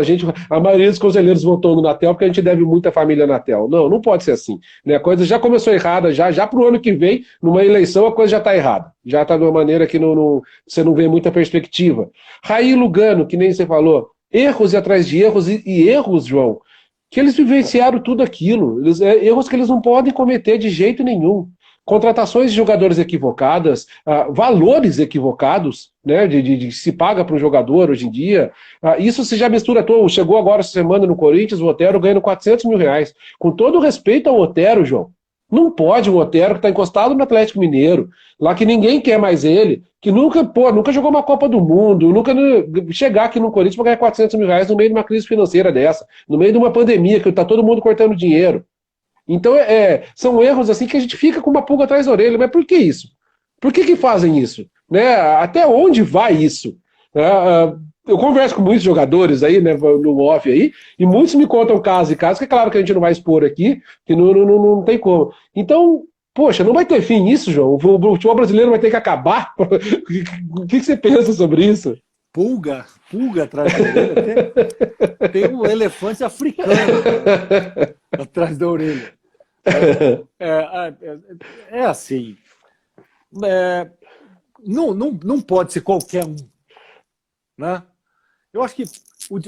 a maioria dos conselheiros votou no Natel porque a gente deve muito à família Natel. Não pode ser assim. Né? A coisa já começou errada, já para o ano que vem, numa eleição, a coisa já está errada. Já está de uma maneira que você não vê muita perspectiva. Raí Lugano, que nem você falou, erros e atrás de erros, e erros, João, que eles vivenciaram tudo aquilo. Erros que eles não podem cometer de jeito nenhum. contratações de jogadores equivocadas, valores equivocados, né, de se paga para um jogador hoje em dia. Isso se já mistura todo. Chegou agora essa semana no Corinthians, o Otero ganhando 400 mil reais. Com todo respeito ao Otero, João, não pode um Otero que está encostado no Atlético Mineiro, lá que ninguém quer mais ele, que nunca jogou uma Copa do Mundo, nunca chegar aqui no Corinthians para ganhar 400 mil reais no meio de uma crise financeira dessa, no meio de uma pandemia, que está todo mundo cortando dinheiro. Então, são erros assim que a gente fica com uma pulga atrás da orelha. Mas por que isso? Por que fazem isso? Né? Até onde vai isso? Eu converso com muitos jogadores aí, né, no off aí, e muitos me contam casos e casos, que é claro que a gente não vai expor aqui, que não tem como. Então, poxa, não vai ter fim isso, João? O futebol brasileiro vai ter que acabar? O que você pensa sobre isso? Pulga atrás da orelha. Tem um elefante africano atrás da orelha. É assim. Não pode ser qualquer um. Né? Eu acho que o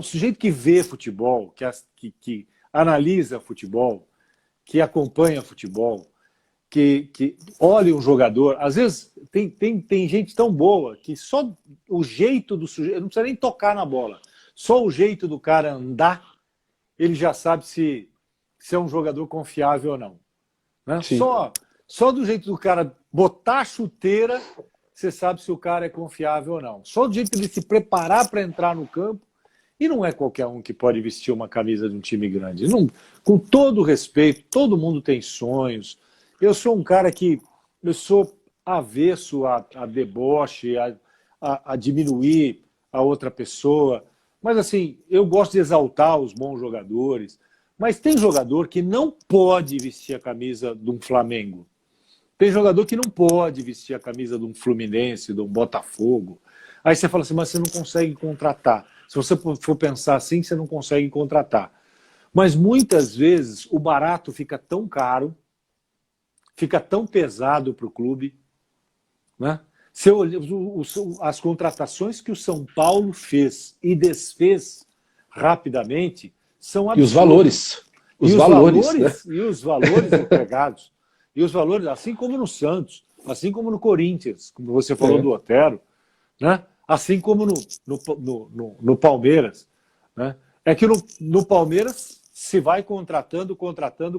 sujeito que vê futebol, que analisa futebol, que acompanha futebol, que olha um jogador, às vezes tem gente tão boa que só o jeito do sujeito, não precisa nem tocar na bola, só o jeito do cara andar, ele já sabe se é um jogador confiável ou não. Né? Só do jeito do cara botar a chuteira, você sabe se o cara é confiável ou não. Só do jeito de ele se preparar para entrar no campo, e não é qualquer um que pode vestir uma camisa de um time grande. Não, com todo respeito, todo mundo tem sonhos. Eu sou um cara que eu sou avesso a deboche, a diminuir a outra pessoa. Mas assim, eu gosto de exaltar os bons jogadores. Mas tem jogador que não pode vestir a camisa de um Flamengo. Tem jogador que não pode vestir a camisa de um Fluminense, de um Botafogo. Aí você fala assim, mas você não consegue contratar. Se você for pensar assim, você não consegue contratar. Mas muitas vezes o barato fica tão caro, fica tão pesado para o clube. Né? Se eu olhar as contratações que o São Paulo fez e desfez rapidamente são absurdas. E os valores. E os valores empregados. E os valores, assim como no Santos, assim como no Corinthians, como você falou do Otero, né? Assim como no Palmeiras. Né? É que no Palmeiras se vai contratando, contratou,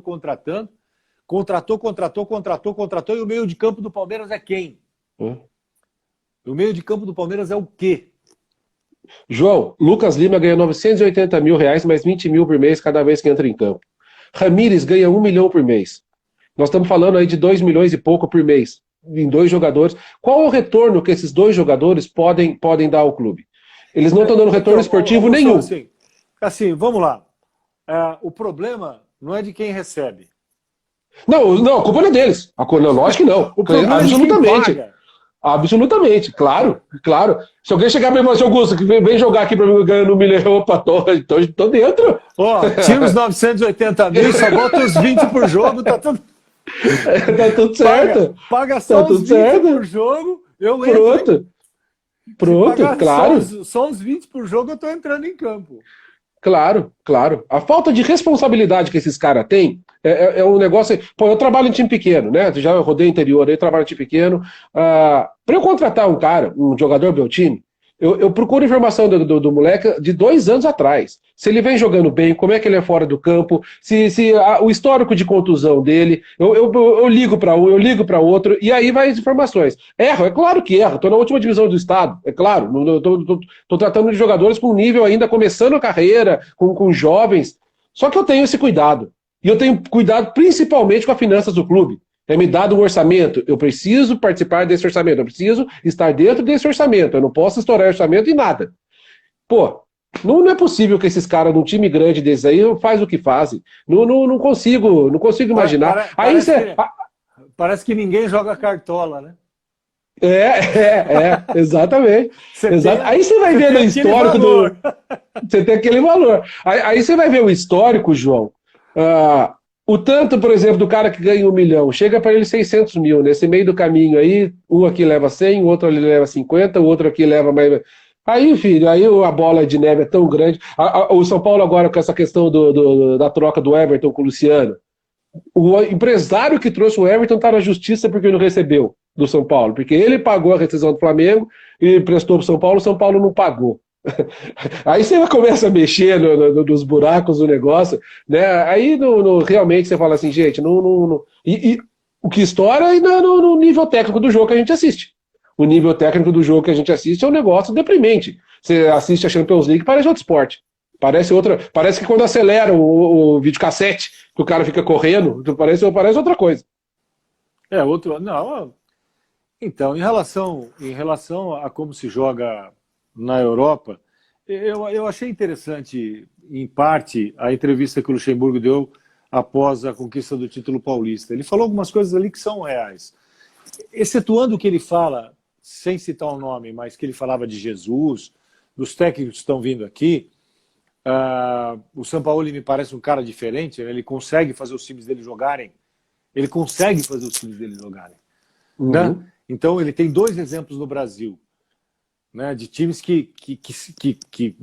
e o meio de campo do Palmeiras é quem? O meio de campo do Palmeiras é o quê? João, Lucas Lima ganha 980 mil reais, mais 20 mil por mês cada vez que entra em campo. Ramírez ganha 1 milhão por mês. Nós estamos falando aí de 2 milhões e pouco por mês, em 2 jogadores. Qual é o retorno que esses 2 jogadores podem dar ao clube? Eles não estão dando retorno esportivo nenhum. Assim, vamos lá. O problema não é de quem recebe. Não, a culpa não é deles. Lógico que não. Absolutamente. Absolutamente, claro. Se alguém chegar para mim e falar assim, Augusto, que vem jogar aqui para mim ganhando 1 milhão, opa, tô dentro. Tira os 980 mil, só bota os 20 por jogo, tá tudo... Tá tudo certo. Paga só os 20 por jogo, eu entro. Pronto, claro. Só os 20 por jogo, eu tô entrando em campo. Claro. A falta de responsabilidade que esses caras têm é um negócio... Pô, eu trabalho em time pequeno, né? Já rodei interior, eu trabalho em time pequeno. Para eu contratar um jogador do meu time, eu procuro informação do moleque de 2 anos atrás. Se ele vem jogando bem, como é que ele é fora do campo, o histórico de contusão dele, eu ligo para um, eu ligo para outro, e aí vai as informações. Erro, é claro que erro, estou na última divisão do estado, é claro, estou tratando de jogadores com nível ainda começando a carreira, com jovens, só que eu tenho esse cuidado, e eu tenho cuidado principalmente com as finanças do clube. É me dado um orçamento, eu preciso participar desse orçamento, eu preciso estar dentro desse orçamento, eu não posso estourar orçamento em nada. Pô, não é possível que esses caras num time grande desses aí faz o que fazem. Não consigo imaginar. Parece que ninguém joga cartola, né? Exatamente. Aí você vai ver no histórico do... Você tem aquele valor. Aí você vai ver o histórico, João. O tanto, por exemplo, do cara que ganha 1 milhão, chega para ele 600 mil, nesse meio do caminho aí, um aqui leva 100, o outro ali leva 50, o outro aqui leva mais... Aí, filho, aí a bola de neve é tão grande. O São Paulo agora com essa questão da troca do Everton com o Luciano. O empresário que trouxe o Everton está na justiça porque não recebeu do São Paulo, porque ele pagou a rescisão do Flamengo e prestou para o São Paulo não pagou. Aí você começa a mexer nos buracos do negócio, né? Aí realmente você fala assim, gente, e o que estoura é no nível técnico do jogo que a gente assiste. O nível técnico do jogo que a gente assiste é um negócio deprimente. Você assiste a Champions League, parece outro esporte. Parece que quando acelera o videocassete, que o cara fica correndo, parece outra coisa. Não. Então, em relação a como se joga na Europa, eu achei interessante, em parte, a entrevista que o Luxemburgo deu após a conquista do título paulista. Ele falou algumas coisas ali que são reais. Excetuando o que ele fala, sem citar o nome, mas que ele falava de Jesus, dos técnicos que estão vindo aqui, o Sampaoli me parece um cara diferente, né? Ele consegue fazer os times dele jogarem. Uhum. Né? Então, ele tem 2 exemplos no Brasil, né, de times que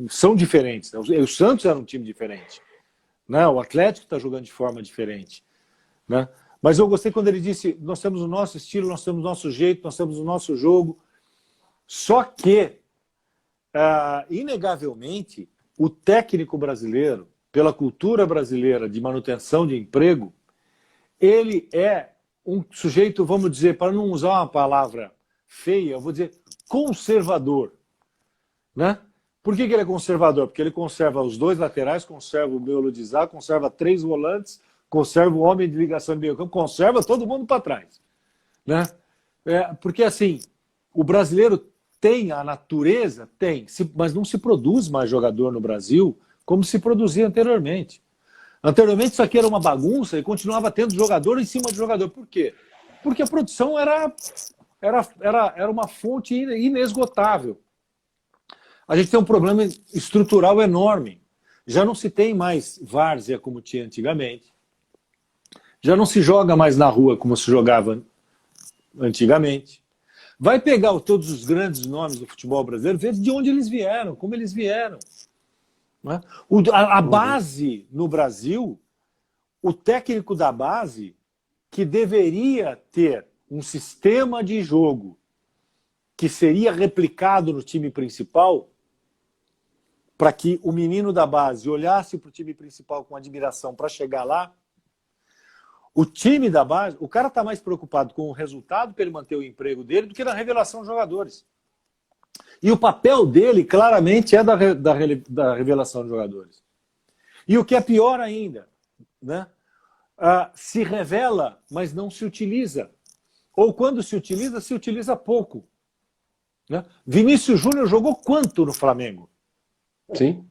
são diferentes. O Santos era um time diferente. Né? O Atlético está jogando de forma diferente. Né? Mas eu gostei quando ele disse, nós temos o nosso estilo, nós temos o nosso jeito, nós temos o nosso jogo. Só que, inegavelmente, o técnico brasileiro, pela cultura brasileira de manutenção de emprego, ele é um sujeito, vamos dizer, para não usar uma palavra feia, eu vou dizer conservador. Né? Por que ele é conservador? Porque ele conserva os 2 laterais, conserva o miolo de zaga, conserva 3 volantes, conserva o homem de ligação de meio campo, conserva todo mundo para trás. Né? Porque assim, o brasileiro tem a natureza, mas não se produz mais jogador no Brasil como se produzia anteriormente. Anteriormente isso aqui era uma bagunça e continuava tendo jogador em cima de jogador. Por quê? Porque a produção era uma fonte inesgotável. A gente tem um problema estrutural enorme. Já não se tem mais várzea como tinha antigamente. Já não se joga mais na rua como se jogava antigamente. Vai pegar todos os grandes nomes do futebol brasileiro, ver de onde eles vieram, como eles vieram. Né? A base no Brasil, o técnico da base, que deveria ter um sistema de jogo que seria replicado no time principal, para que o menino da base olhasse para o time principal com admiração para chegar lá, o time da base, o cara está mais preocupado com o resultado para ele manter o emprego dele do que na revelação de jogadores. E o papel dele, claramente, é da revelação de jogadores. E o que é pior ainda, né? Se revela, mas não se utiliza. Ou quando se utiliza pouco. Né? Vinícius Júnior jogou quanto no Flamengo? Sim.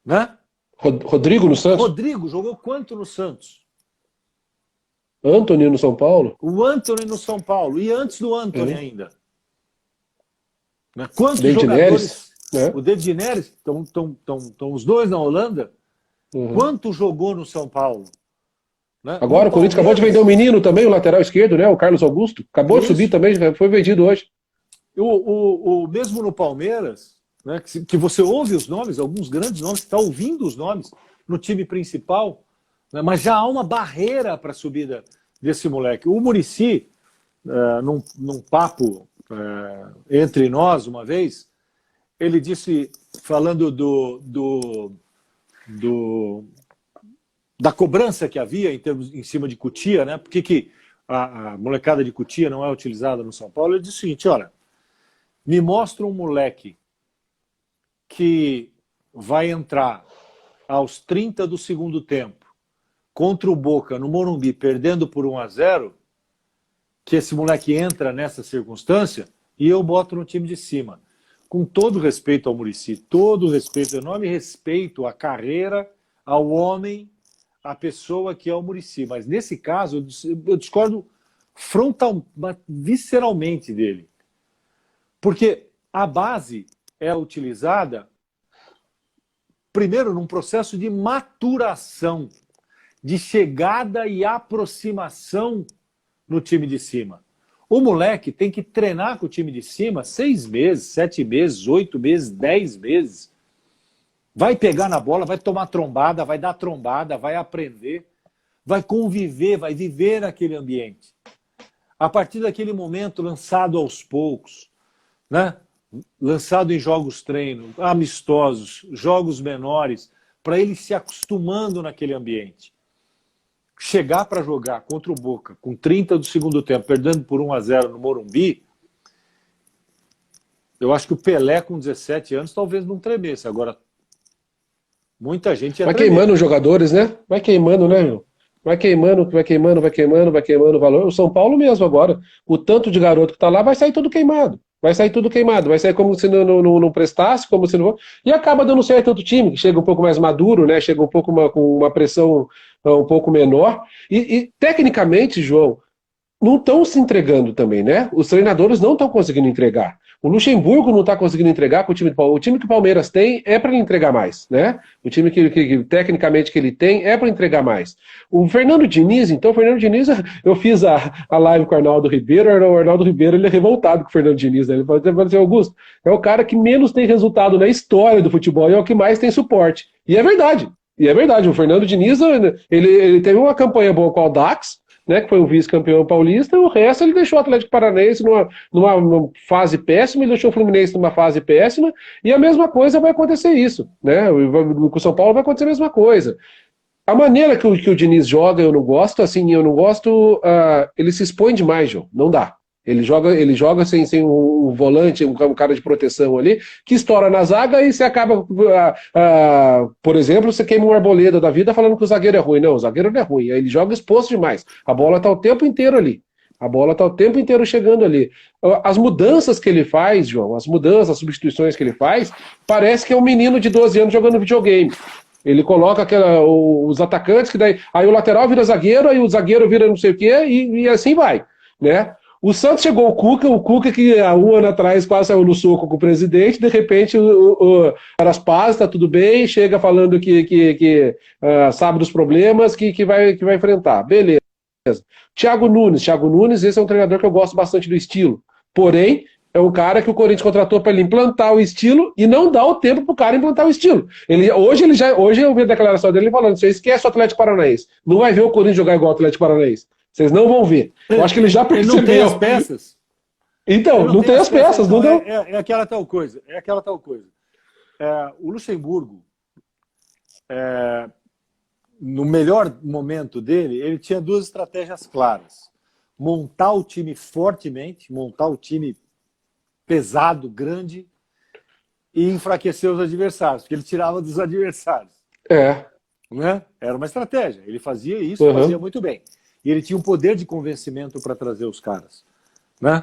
Né? Rodrigo no Santos? Rodrigo jogou quanto no Santos? Antony no São Paulo? O Antony no São Paulo. E antes do Antony ainda. Né? Quantos David jogadores... Neres, né? O David Neres, estão os 2 na Holanda. Uhum. Quanto jogou no São Paulo? Né? Agora o Corinthians acabou de vender um menino também, o lateral esquerdo, né? O Carlos Augusto. Acabou de subir também, foi vendido hoje. Mesmo no Palmeiras, né, que você ouve os nomes, alguns grandes nomes, você está ouvindo os nomes no time principal, né, mas já há uma barreira para a subida desse moleque. O Muricy, num papo entre nós uma vez, ele disse, falando da cobrança que havia em cima de Cotia, né? Por que a molecada de Cotia não é utilizada no São Paulo? Ele disse o seguinte, olha, me mostra um moleque que vai entrar aos 30 do segundo tempo contra o Boca no Morumbi, perdendo por 1-0, que esse moleque entra nessa circunstância e eu boto no time de cima. Com todo respeito ao Muricy, todo respeito, enorme respeito à carreira, ao homem, à pessoa que é o Muricy. Mas nesse caso, eu discordo visceralmente dele. Porque a base é utilizada, primeiro, num processo de maturação, de chegada e aproximação no time de cima. O moleque tem que treinar com o time de cima 6 meses, 7 meses, 8 meses, 10 meses. Vai pegar na bola, vai tomar trombada, vai dar trombada, vai aprender. vai conviver, vai viver naquele ambiente. A partir daquele momento, lançado aos poucos, né? Lançado em jogos treino, amistosos, jogos menores, para ele se acostumando naquele ambiente. Chegar para jogar contra o Boca, com 30 do segundo tempo, perdendo por 1-0 no Morumbi, eu acho que o Pelé, com 17 anos, talvez não tremesse. Agora, muita gente ia Vai tremer. queimando os jogadores, né? Vai queimando, né, meu? Vai queimando, vai queimando, vai queimando, vai queimando o valor. O São Paulo mesmo agora, o tanto de garoto que tá lá, vai sair tudo queimado. Vai sair tudo queimado, vai sair como se não prestasse, como se não... E acaba dando certo outro time, que chega um pouco mais maduro, né? Chega um pouco com uma pressão um pouco menor. E tecnicamente, João, não estão se entregando também, né? Os treinadores não estão conseguindo entregar. O Luxemburgo não está conseguindo entregar com o time do Palmeiras. O time que o Palmeiras tem é para ele entregar mais, né? O time que tecnicamente que ele tem é para entregar mais. O Fernando Diniz, então, o Fernando Diniz, eu fiz a live com o Arnaldo Ribeiro, o Arnaldo Ribeiro ele é revoltado com o Fernando Diniz, né? Ele fala assim, Augusto, é o cara que menos tem resultado na história do futebol e é o que mais tem suporte. E é verdade. E é verdade, o Fernando Diniz, ele teve uma campanha boa com o Audax, né, que foi o vice-campeão paulista, e o resto ele deixou o Atlético Paranaense numa fase péssima, ele deixou o Fluminense numa fase péssima, e a mesma coisa vai acontecer isso, né? Com o São Paulo vai acontecer a mesma coisa. A maneira que o Diniz joga, eu não gosto, assim, ele se expõe demais, João, não dá. Ele joga sem um volante, um cara de proteção ali, que estoura na zaga e você acaba, por exemplo, você queima um Arboleda da vida falando que o zagueiro é ruim. Não, o zagueiro não é ruim, ele joga exposto demais. A bola está o tempo inteiro ali. A bola está o tempo inteiro chegando ali. As mudanças que ele faz, João, as substituições que ele faz, parece que é um menino de 12 anos jogando videogame. Ele coloca os atacantes, que daí aí o lateral vira zagueiro, aí o zagueiro vira não sei o quê, e assim vai, né? O Santos chegou o Cuca que há um ano atrás quase saiu no soco com o presidente, de repente as pazes, tá tudo bem, chega falando que sabe dos problemas, que vai enfrentar. Beleza. Thiago Nunes, esse é um treinador que eu gosto bastante do estilo. Porém, é um cara que o Corinthians contratou para ele implantar o estilo e não dá o tempo para o cara implantar o estilo. Hoje eu vi a declaração dele falando: você esquece o Atlético Paranaense. Não vai ver o Corinthians jogar igual o Atlético Paranaense. Vocês não vão ver. Eu acho que ele já percebeu. Ele não tem as peças. Então, não tem as peças. Não deu. É aquela tal coisa. O Luxemburgo, no melhor momento dele, ele tinha duas estratégias claras. Montar o time fortemente, montar o time pesado, grande, e enfraquecer os adversários, porque ele tirava dos adversários. Né? Era uma estratégia. Ele fazia isso, fazia muito bem. E ele tinha um poder de convencimento para trazer os caras. Né?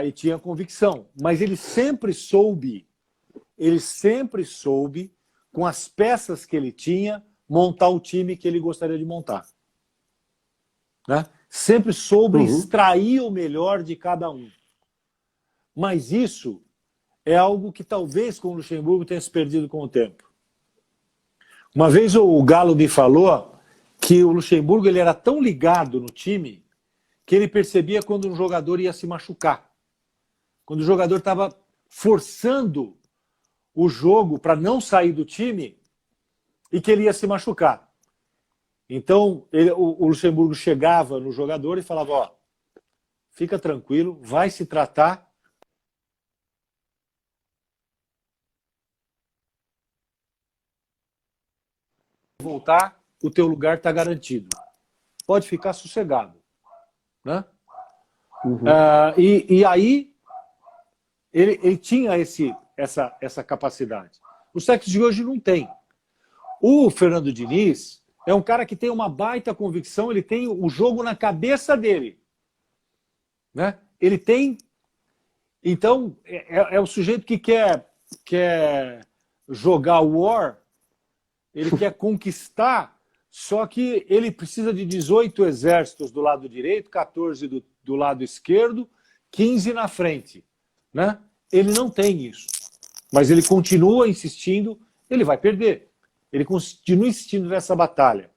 E tinha convicção. Mas ele sempre soube, com as peças que ele tinha, montar o time que ele gostaria de montar. Né? Sempre soube extrair o melhor de cada um. Mas isso é algo que talvez com o Luxemburgo tenha se perdido com o tempo. Uma vez o Galo me falou que o Luxemburgo ele era tão ligado no time que ele percebia quando um jogador ia se machucar. Quando o jogador estava forçando o jogo para não sair do time e que ele ia se machucar. Então, o Luxemburgo chegava no jogador e falava: ó, fica tranquilo, vai se tratar. Voltar, o teu lugar está garantido. Pode ficar sossegado. Né? E aí, ele tinha essa capacidade. Os técnicos de hoje não tem. O Fernando Diniz é um cara que tem uma baita convicção, ele tem o jogo na cabeça dele. Né? Ele tem... Então, é o sujeito que quer jogar o war, ele quer conquistar, só que ele precisa de 18 exércitos do lado direito, 14 do lado esquerdo, 15 na frente. Né? Ele não tem isso. Mas ele continua insistindo, ele vai perder. Ele continua insistindo nessa batalha.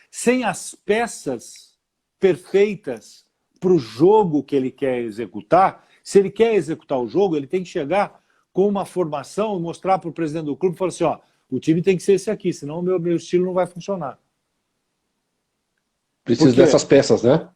Sem as peças perfeitas para o jogo que ele quer executar, se ele quer executar o jogo, ele tem que chegar com uma formação e mostrar para o presidente do clube e falar assim: ó, o time tem que ser esse aqui, senão o meu estilo não vai funcionar. Preciso dessas peças, né?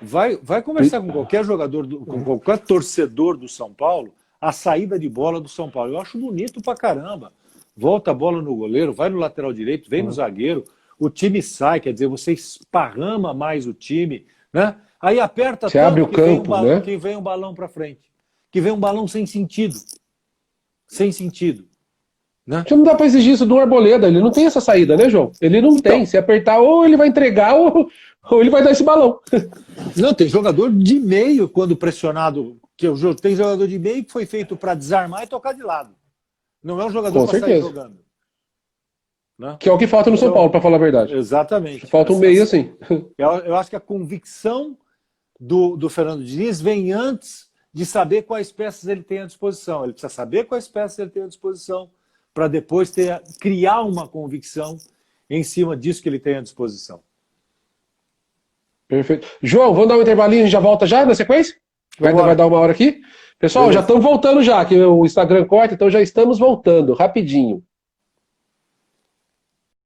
Vai conversar com qualquer jogador, com qualquer torcedor do São Paulo, a saída de bola do São Paulo. Eu acho bonito pra caramba. Volta a bola no goleiro, vai no lateral direito, vem no zagueiro, o time sai, quer dizer, você esparrama mais o time, né? Aí aperta você abre o campo, né? Que vem um balão para frente, que vem um balão sem sentido. Sem sentido. Né? Já não dá para exigir isso do Arboleda, ele não tem essa saída, né, João? Ele não tem. Se apertar, ou ele vai entregar, ou ele vai dar esse balão. Não, tem jogador de meio, quando pressionado, tem jogador de meio que foi feito para desarmar e tocar de lado. Não é um jogador para sair jogando. Né? Que é o que falta no São Paulo, para falar a verdade. Exatamente. Falta um meio assim. Eu acho que a convicção do Fernando Diniz vem antes de saber quais peças ele tem à disposição. Ele precisa saber quais peças ele tem à disposição para depois criar uma convicção em cima disso que ele tem à disposição. Perfeito. João, vamos dar um intervalinho, a gente já volta já na sequência? Vai dar uma hora aqui? Pessoal, já estamos voltando já, que o Instagram corta, então já estamos voltando, rapidinho.